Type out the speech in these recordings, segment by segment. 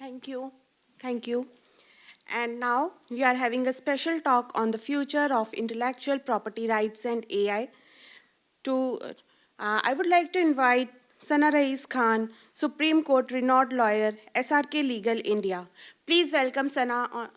Thank you. Thank you. And now we are having a special talk on the future of intellectual property rights and AI. I would like to invite Sana Raees Khan, Supreme Court renowned lawyer, SRK Legal India. Please welcome Sana.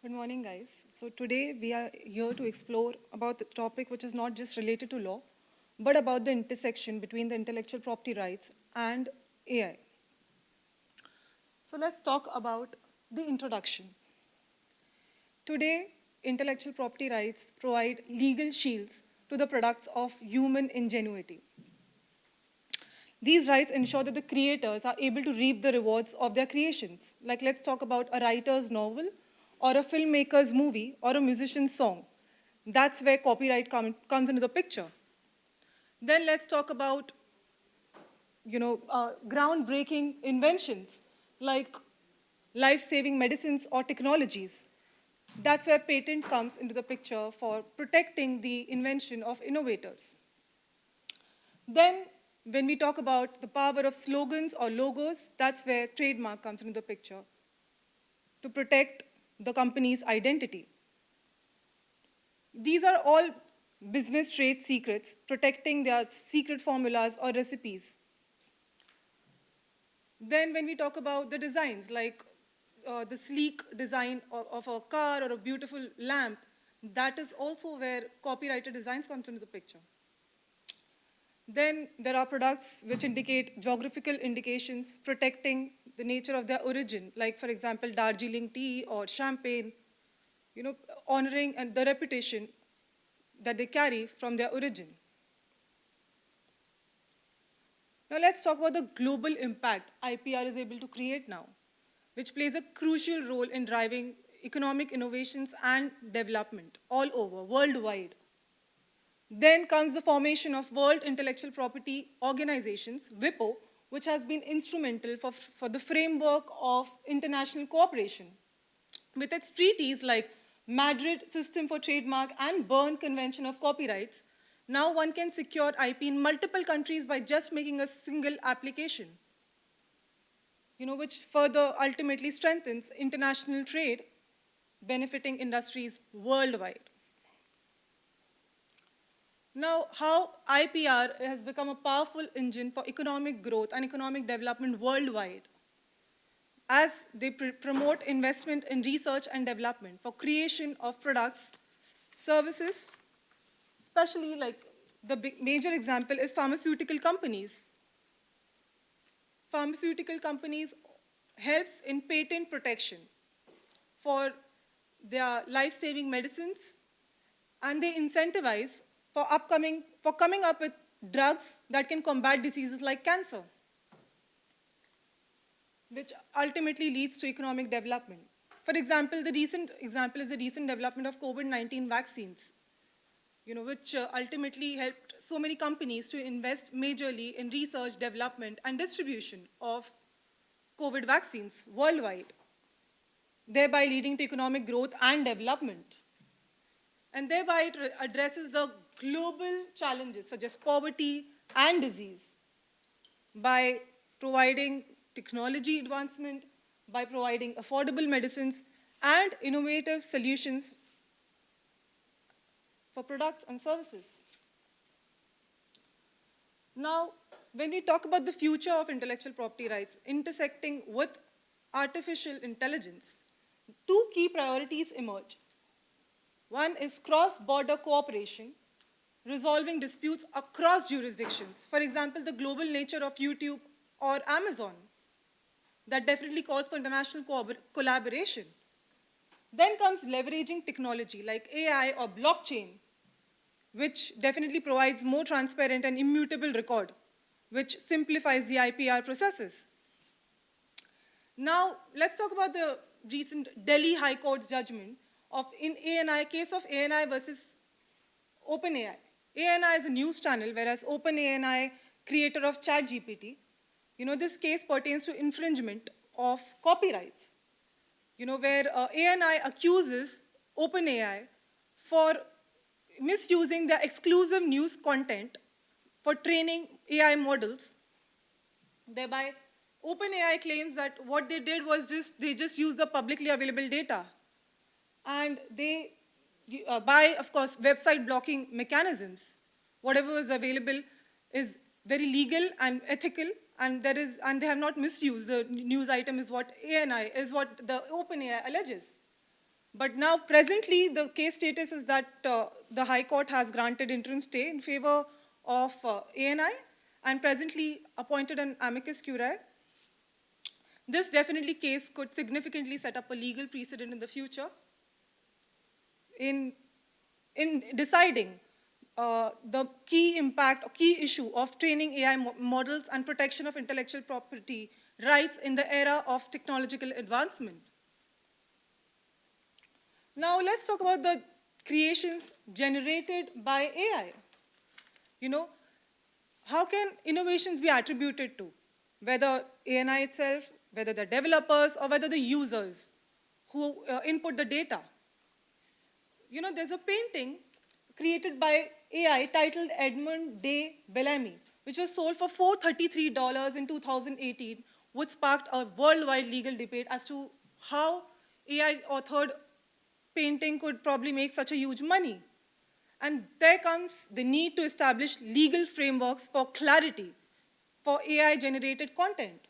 Good morning, guys. So today we are here to explore about the topic which is not just related to law, but about the intersection between the intellectual property rights and AI. So let's talk about the introduction. Today, intellectual property rights provide legal shields to the products of human ingenuity. These rights ensure that the creators are able to reap the rewards of their creations. Like, let's talk about a writer's novel, or a filmmaker's movie, or a musician's song. That's where copyright comes into the picture. Then let's talk about, groundbreaking inventions like life-saving medicines or technologies. That's where patent comes into the picture for protecting the invention of innovators. Then, when we talk about the power of slogans or logos, that's where trademark comes into the picture to protect the company's identity. These are all business trade secrets, protecting their secret formulas or recipes. Then when we talk about the designs, like the sleek design of a car or a beautiful lamp, that is also where copyrighted designs comes into the picture. Then there are products which indicate geographical indications protecting the nature of their origin, like, for example, Darjeeling tea or champagne, honoring and the reputation that they carry from their origin. Now let's talk about the global impact IPR is able to create now, which plays a crucial role in driving economic innovations and development all over, worldwide. Then comes the formation of World Intellectual Property Organizations, WIPO, which has been instrumental for the framework of international cooperation. With its treaties like Madrid System for Trademark and Berne Convention of Copyrights, now one can secure IP in multiple countries by just making a single application, which further ultimately strengthens international trade, benefiting industries worldwide. Now, how IPR has become a powerful engine for economic growth and economic development worldwide, as they promote investment in research and development for creation of products, services, especially like the major example is pharmaceutical companies. Pharmaceutical companies helps in patent protection for their life-saving medicines, and they incentivize for coming up with drugs that can combat diseases like cancer, which ultimately leads to economic development. For example, the recent example is the recent development of COVID-19 vaccines, which ultimately helped so many companies to invest majorly in research, development, and distribution of COVID vaccines worldwide, thereby leading to economic growth and development. And thereby it addresses the global challenges such as poverty and disease by providing technology advancement, by providing affordable medicines and innovative solutions for products and services. Now, when we talk about the future of intellectual property rights intersecting with artificial intelligence, two key priorities emerge. One is cross-border cooperation, resolving disputes across jurisdictions. For example, the global nature of YouTube or Amazon, that definitely calls for international collaboration. Then comes leveraging technology like AI or blockchain, which definitely provides more transparent and immutable record, which simplifies the IPR processes. Now, let's talk about the recent Delhi High Court's judgment in ANI, case of ANI versus OpenAI. ANI is a news channel, whereas OpenAI, creator of ChatGPT, this case pertains to infringement of copyrights. where ANI accuses OpenAI for misusing their exclusive news content for training AI models. Thereby, OpenAI claims that what they did was they just used the publicly available data. And they, by, of course, website blocking mechanisms, whatever is available is very legal and ethical, and they have not misused the news item is what the OpenAI alleges. But now, presently, the case status is that the High Court has granted interim stay in favor of ANI and presently appointed an amicus curiae. This definitely case could significantly set up a legal precedent in the future in, in deciding the key impact or key issue of training AI models and protection of intellectual property rights in the era of technological advancement. Now let's talk about the creations generated by AI. You know, how can innovations be attributed to? Whether ANI itself, whether the developers, or whether the users who input the data. There's a painting created by AI titled Edmund de Bellamy, which was sold for $433 in 2018, which sparked a worldwide legal debate as to how AI-authored painting could probably make such a huge money. And there comes the need to establish legal frameworks for clarity for AI-generated content.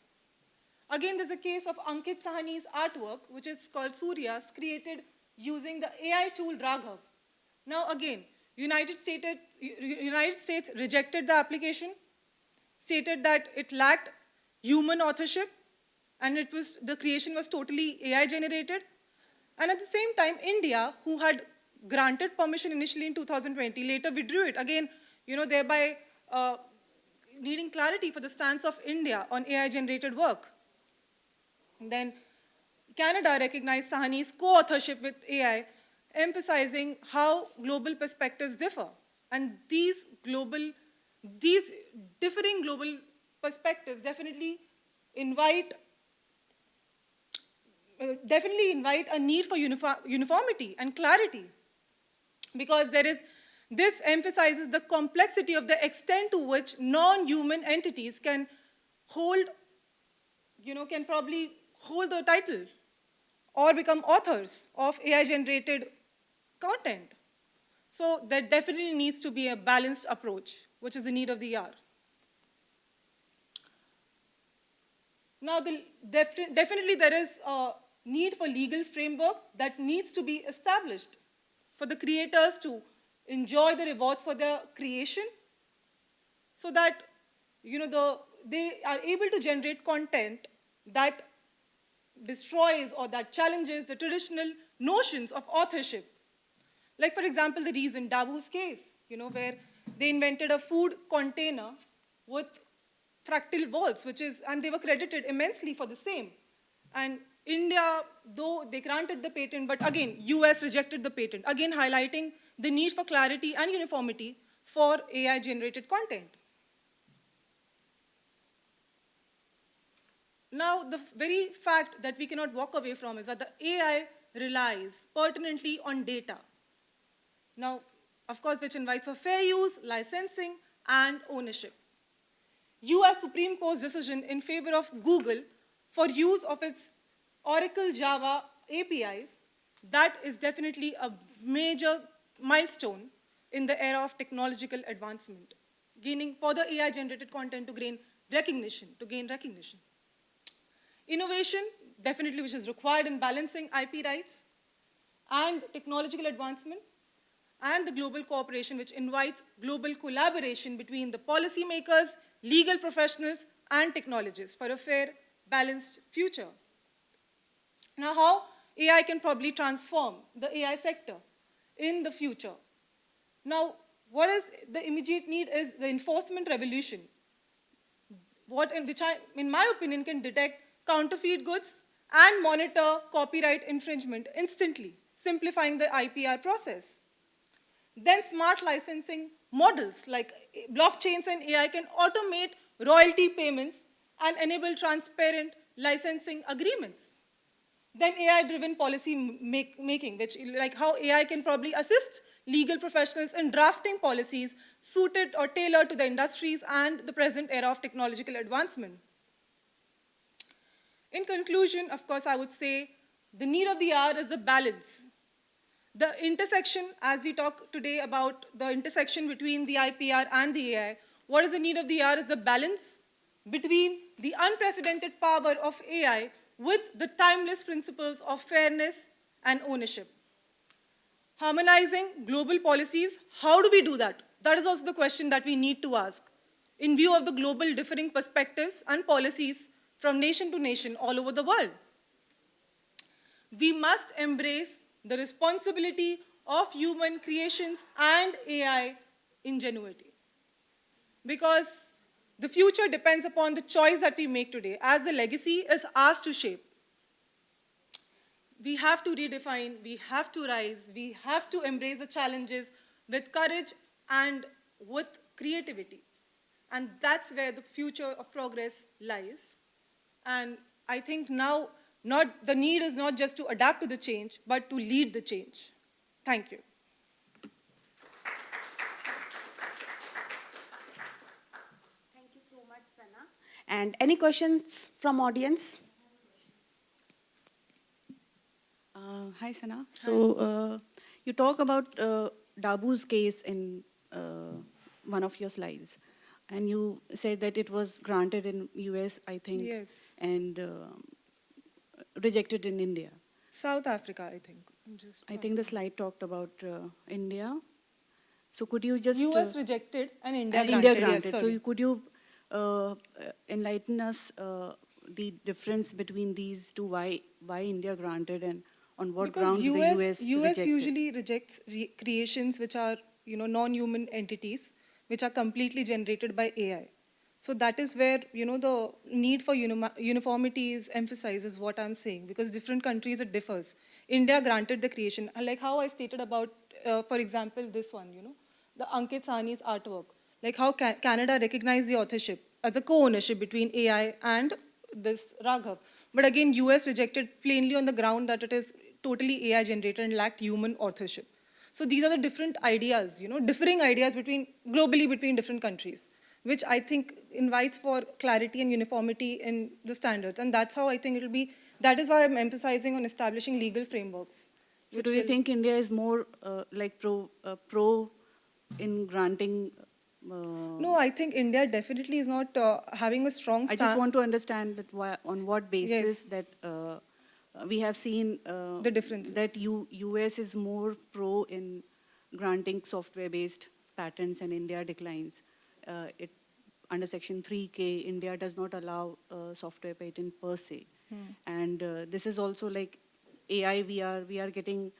Again, there's a case of Ankit Sahani's artwork, which is called Surya's, created using the AI tool Raghav. Now, again, United States rejected the application, stated that it lacked human authorship, and the creation was totally AI generated. And at the same time, India, who had granted permission initially in 2020, later withdrew it. Again, thereby needing clarity for the stance of India on AI-generated work. And then Canada recognized Sahani's co-authorship with AI, emphasizing how global perspectives differ. And these differing global perspectives definitely invite a need for uniformity and clarity, because this emphasizes the complexity of the extent to which non-human entities can probably hold the title or become authors of AI-generated content. So there definitely needs to be a balanced approach, which is the need of the hour. Now, definitely there is a need for legal framework that needs to be established for the creators to enjoy the rewards for their creation, so that they are able to generate content that destroys or that challenges the traditional notions of authorship. Like, for example, the Raees and Davu's case, where they invented a food container with fractal walls, and they were credited immensely for the same. And India, though they granted the patent, but again, US rejected the patent, again highlighting the need for clarity and uniformity for AI-generated content. Now, the very fact that we cannot walk away from is that the AI relies pertinently on data. Now, of course, which invites for fair use, licensing, and ownership. US Supreme Court's decision in favor of Google for use of its Oracle Java APIs, that is definitely a major milestone in the era of technological advancement, gaining further AI-generated content to gain recognition. Innovation, definitely, which is required in balancing IP rights and technological advancement, and the global cooperation, which invites global collaboration between the policymakers, legal professionals, and technologists for a fair, balanced future. Now, how AI can probably transform the AI sector in the future? Now, what is the immediate need is the enforcement revolution, which in my opinion, can detect counterfeit goods and monitor copyright infringement instantly, simplifying the IPR process. Then smart licensing models like blockchains and AI can automate royalty payments and enable transparent licensing agreements. Then AI-driven policy making, which like how AI can probably assist legal professionals in drafting policies suited or tailored to the industries and the present era of technological advancement. In conclusion, of course, I would say the need of the hour is a balance. The intersection, as we talk today about the intersection between the IPR and the AI, what is the need of the hour is the balance between the unprecedented power of AI with the timeless principles of fairness and ownership. Harmonizing global policies, how do we do that? That is also the question that we need to ask. In view of the global differing perspectives and policies from nation to nation all over the world, we must embrace the responsibility of human creations and AI ingenuity. Because the future depends upon the choice that we make today, as the legacy is ours to shape. We have to redefine, we have to rise, we have to embrace the challenges with courage and with creativity. And that's where the future of progress lies. And I think now the need is not just to adapt to the change, but to lead the change. Thank you. Thank you so much, Sana. And any questions from audience? Hi, Sana. So you talk about Dabu's case in one of your slides, and you said that it was granted in US, I think, Yes. and rejected in India. South Africa, I think. I think the slide talked about India. So could you just US rejected and India and granted. India granted? Yes, So sorry. could you enlighten us the difference between these two? Why India granted and on what Because grounds the US US rejected? usually rejects creations which are non-human entities, which are completely generated by AI. So that is where the need for uniformity is emphasized, is what I'm saying, because different countries it differs. India granted the creation, like how I stated about, for example, this one, the Ankit Sahni's artwork, like how Canada recognized the authorship as a co-ownership between AI and this Raghav. But again, US rejected plainly on the ground that it is totally AI generated and lacked human authorship. So these are the different ideas, differing ideas globally between different countries, which I think invites for clarity and uniformity in the standards. And that's how I think it'll be, that is why I'm emphasizing on establishing legal frameworks. So do you think India is more like pro in granting? No, I think India definitely is not having a strong I stance. just want to understand that on what basis Yes. that we have seen The differences. that US is more pro in granting software-based patents and India declines. It under Section 3K, India does not allow software patent per se, and this is also like AI. We are getting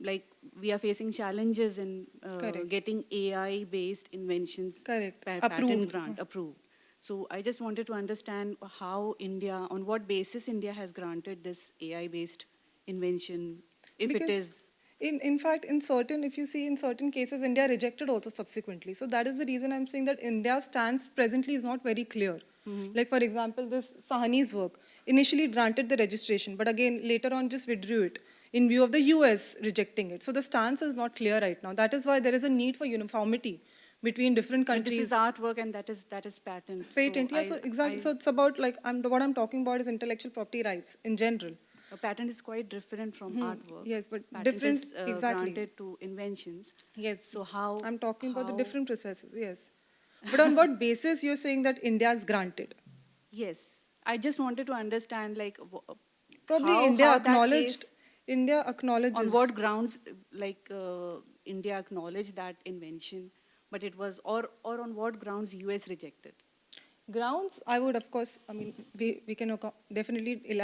like we are facing challenges in Correct. getting AI-based inventions Correct. patent Approved. grant approved. So I just wanted to understand how India, on what basis India has granted this AI-based invention, if it Because is. in fact, if you see in certain cases, India rejected also subsequently. So that is the reason I'm saying that India's stance presently is not very clear. Like, for example, this Sahani's work initially granted the registration, but again, later on just withdrew it in view of the US rejecting it. So the stance is not clear right now. That is why there is a need for uniformity between different And countries. this is artwork and that is patent. Patent, yeah, so exactly. So it's about like, what I'm talking about is intellectual property rights in general. A patent is quite different from artwork. Yes, but patent different, is exactly. granted to inventions. Yes. So how I'm talking about the how- different processes, yes. But on what basis you're saying that India is granted? Yes, I just wanted to understand like Probably how that case, India on acknowledges. what grounds like India acknowledged that invention, but it was or on what grounds US rejected. Grounds, I would, of course, I mean, we can definitely,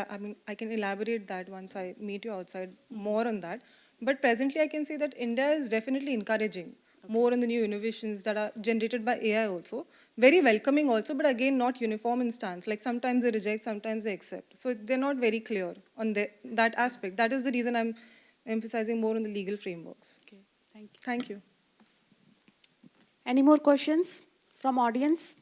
I can elaborate that once I meet you outside more on that. But presently, I can say that India is definitely encouraging more on the new innovations that are generated by AI also. Very welcoming also, but again, not uniform in stance. Like sometimes they reject, sometimes they accept. So they're not very clear on that aspect. That is the reason I'm emphasizing more on the legal frameworks. Okay, thank you. Thank you. Any more questions from audience?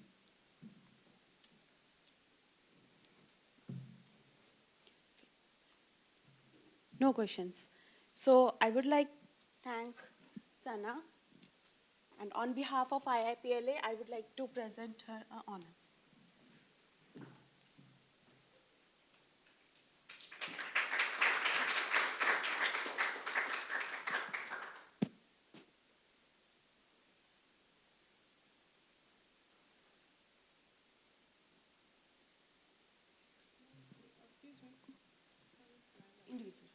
No questions. So I would like thank Sana, and on behalf of IIPLA, I would like to present her honor. Excuse me. Individual.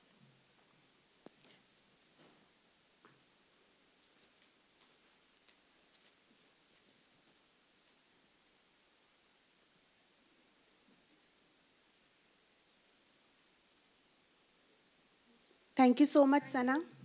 Thank you so much, Sana.